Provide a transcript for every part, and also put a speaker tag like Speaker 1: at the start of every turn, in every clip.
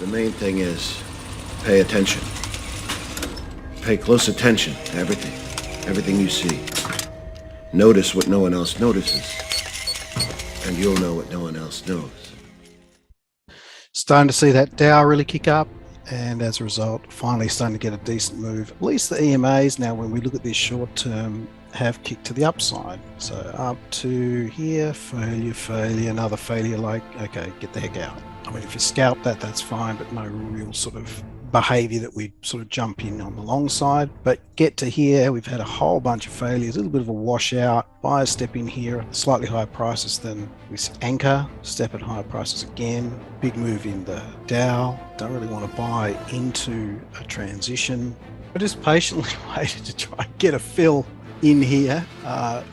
Speaker 1: The main thing is pay attention. Pay close attention to everything you see. Notice what no one else notices, and you'll know what no one else knows.
Speaker 2: Starting to see that Dow really kick up, and as a result, finally starting to get a decent move. At least the EMAs now, when we look at this short term, have kicked to the upside. So up to here, failure, another failure, like, okay, get the heck out. I mean, if you scalp that, that's fine, but no real sort of behavior that we sort of jump in on the long side. But get to here, we've had a whole bunch of failures, a little bit of a washout. Buyers step in here at slightly higher prices than this anchor, step at higher prices again. Big move in the Dow. Don't really want to buy into a transition. I just patiently waited to try and get a fill in here,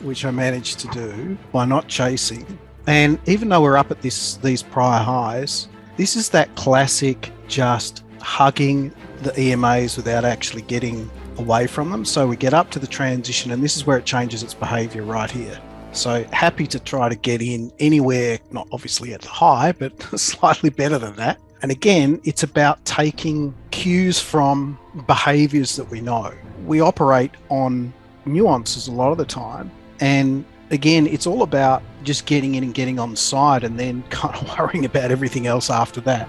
Speaker 2: which I managed to do by not chasing. And even though we're up at these prior highs, this is that classic just hugging the EMAs without actually getting away from them. So we get up to the transition, and this is where it changes its behavior right here. So happy to try to get in anywhere, not obviously at the high, but slightly better than that. And again, it's about taking cues from behaviors that we know. We operate on nuances a lot of the time, and again, it's all about just getting in and getting on side and then kind of worrying about everything else after that.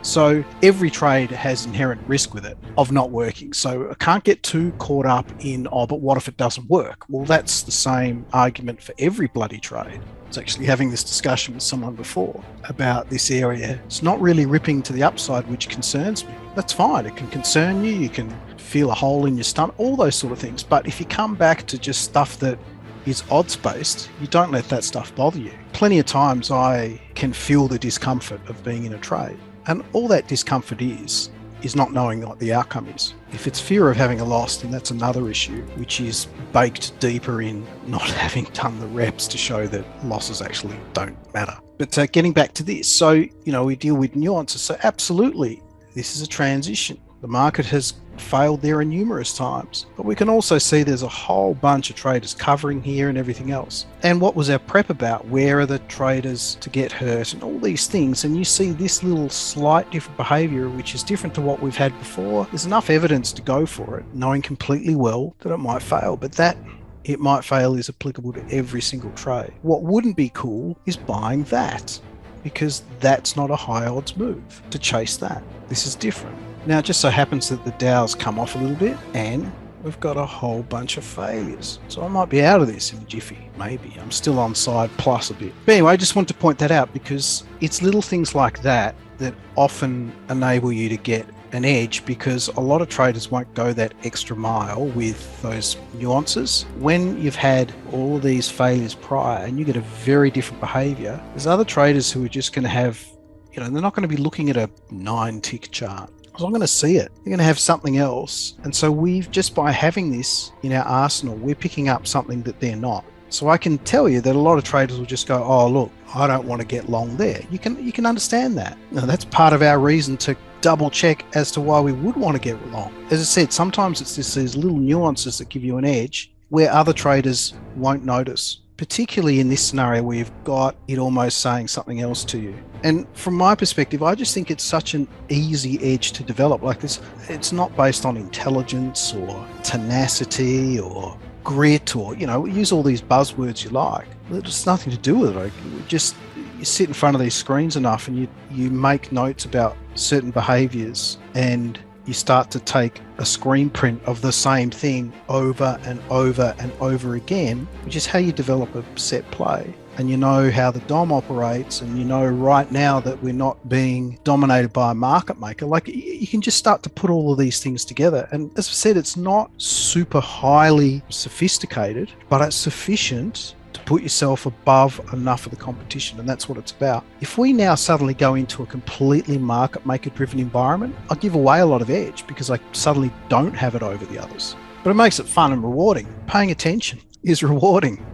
Speaker 2: So every trade has inherent risk with it of not working. So I can't get too caught up in, oh, but what if it doesn't work? Well, that's the same argument for every bloody trade. I was actually having this discussion with someone before about this area. It's not really ripping to the upside, which concerns me. That's fine. It can concern you. You can feel a hole in your stomach, all those sort of things. But if you come back to just stuff that is odds-based, you don't let that stuff bother you. Plenty of times I can feel the discomfort of being in a trade. And all that discomfort is not knowing what the outcome is. If it's fear of having a loss, then that's another issue, which is baked deeper in not having done the reps to show that losses actually don't matter. But getting back to this, so, we deal with nuances. So absolutely, this is a transition. The market has failed there numerous times, but we can also see there's a whole bunch of traders covering here and everything else. And what was our prep about? Where are the traders to get hurt and all these things? And you see this little slight different behavior, which is different to what we've had before. There's enough evidence to go for it, knowing completely well that it might fail, but that it might fail is applicable to every single trade. What wouldn't be cool is buying that, because that's not a high odds move to chase that. This is different. Now, it just so happens that the Dow's come off a little bit and we've got a whole bunch of failures. So I might be out of this in a jiffy, maybe. I'm still on side plus a bit. But anyway, I just want to point that out because it's little things like that that often enable you to get an edge, because a lot of traders won't go that extra mile with those nuances. When you've had all of these failures prior and you get a very different behavior, there's other traders who are just going to have, they're not going to be looking at a 9-tick chart. I'm going to see it. They're going to have something else. And so we've, just by having this in our arsenal, we're picking up something that they're not. So I can tell you that a lot of traders will just go, oh, look, I don't want to get long there. You can understand that. Now, that's part of our reason to double check as to why we would want to get long. As I said, sometimes it's just these little nuances that give you an edge where other traders won't notice, particularly in this scenario where you've got it almost saying something else to you. And from my perspective, I just think it's such an easy edge to develop like this. It's not based on intelligence or tenacity or grit or, use all these buzzwords you like. There's nothing to do with it. You sit in front of these screens enough and you make notes about certain behaviors, and you start to take a screen print of the same thing over and over and over again, which is how you develop a set play. And you know how the DOM operates, and you know right now that we're not being dominated by a market maker. Like, you can just start to put all of these things together. And as I said, it's not super highly sophisticated, but it's sufficient to put yourself above enough of the competition, and that's what it's about. If we now suddenly go into a completely market maker driven environment, I give away a lot of edge because I suddenly don't have it over the others. But it makes it fun and rewarding. Paying attention is rewarding.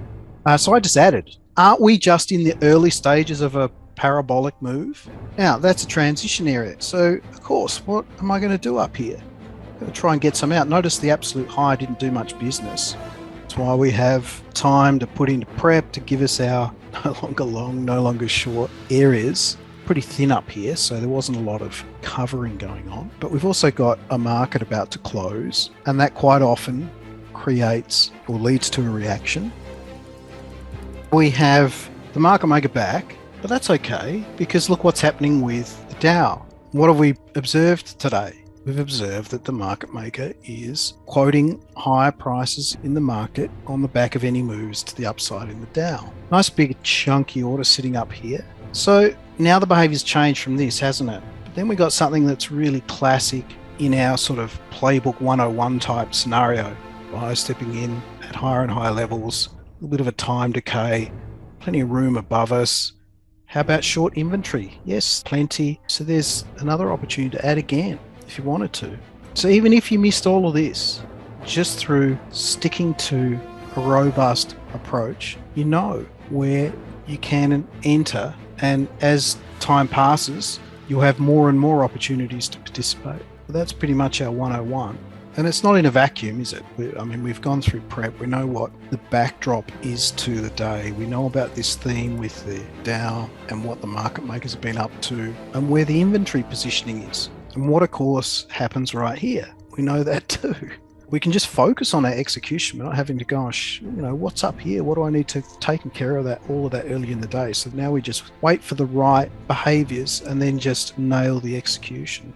Speaker 2: So I just added, aren't we just in the early stages of a parabolic move? Now, that's a transition area. So, of course, what am I going to do up here? I'm going to try and get some out. Notice the absolute high didn't do much business. That's why we have time to put into prep to give us our no longer long, no longer short areas. pretty thin up here, so there wasn't a lot of covering going on. But we've also got a market about to close, and that quite often creates or leads to a reaction. We have the market maker back, but that's okay, because look what's happening with the Dow. What have we observed today? We've observed that the market maker is quoting higher prices in the market on the back of any moves to the upside in the Dow. Nice big chunky order sitting up here. So now the behavior's changed from this, hasn't it? But then we got something that's really classic in our sort of playbook 101 type scenario. Buyers stepping in at higher and higher levels, a little bit of a time decay, plenty of room above us. How about short inventory? Yes, plenty. So there's another opportunity to add again if you wanted to. So even if you missed all of this, just through sticking to a robust approach, you know where you can enter, and as time passes, you'll have more and more opportunities to participate. That's pretty much our 101. And it's not in a vacuum, is it? We've gone through prep. We know what the backdrop is to the day. We know about this theme with the Dow and what the market makers have been up to and where the inventory positioning is. And what, of course, happens right here. We know that too. We can just focus on our execution. We're not having to go, what's up here? What do I need to take care of that, all of that early in the day? So now we just wait for the right behaviors and then just nail the execution.